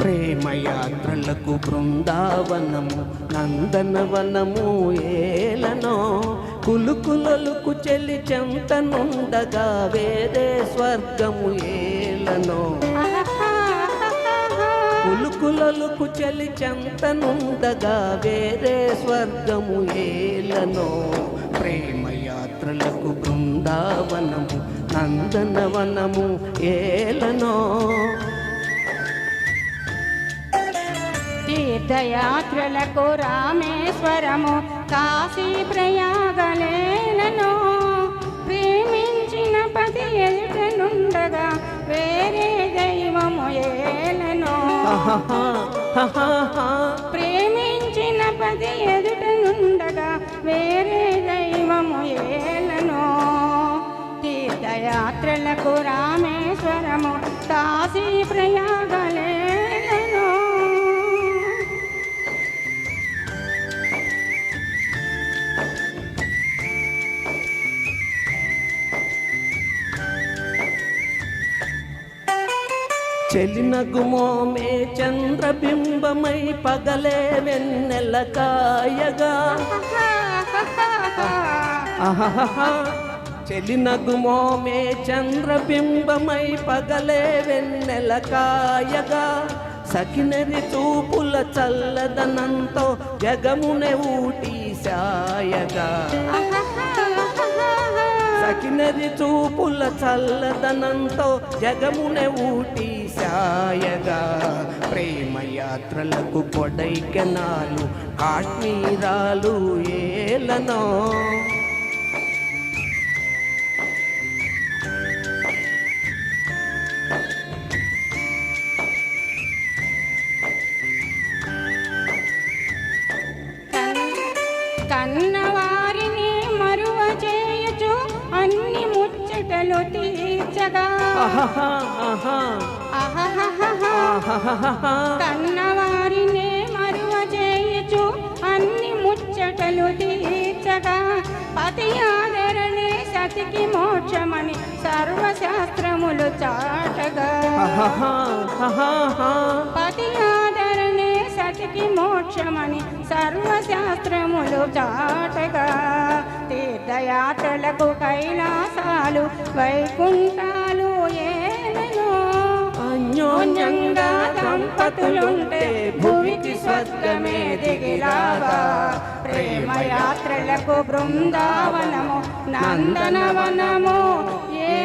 ప్రేమయాత్రలకు బృందావనము నందనవనము ఏలనో కులుకులొలుకు చెలి చెంతనుండగా వేరే స్వర్గము ఏలనో కులుకులొలుకు చెలి చెంతనుండగా వేరే స్వర్గము ఏలనో ప్రేమయాత్రలకు బృందావనము నందనవనము ఏలనో తీర్థయాత్రలకు రామేశ్వరము కాశీ ప్రయాగలేలను ప్రేమించిన పతి ఎదుటనుండగా వేరే దైవము ఏలను ప్రేమించిన పతి ఎదుటనుండగా వేరే దైవము ఏలను తీర్థయాత్రలకు రామేశ్వరము కాశీ ప్రయాగలేలను చెలినగుమోమే చంద్రబింబమై పగలే వెన్నెల కాయగా చెలినగుమోమే చంద్రబింబమై పగలే వెన్నెల కాయగా సకినరి చూపుల చల్లదనంతో జగమునే ఊటి సాయగా సకినరి చూపుల చల్లదనంతో జగమునే ఊటి సాయగా ప్రేమయాత్రలకు కొడైకెనాలు కాశ్మీరాలు ఏలనో కన్నవారిని మరువ చేయుచు అన్ని ముచ్చటలు తీర్చగా కన్నవారిని మరువ చేయుచు అన్ని ముచ్చటలు తీర్చగా పతి ఆదరణే సతికి మోక్షమని సర్వశాస్త్రములు చాటగా పతి ఆదరణే సతికి మోక్షమని సర్వశాస్త్రములు చాటగా తీర్థయాత్రలకు కైలాసాలు వైకుంఠాలు ఏలనో అన్యోన్యంగా దంపతులుంటే భూమికి స్వర్గమే దిగిలాగా ప్రేమయాత్రలకు బృందావనము నందనవనము ఏ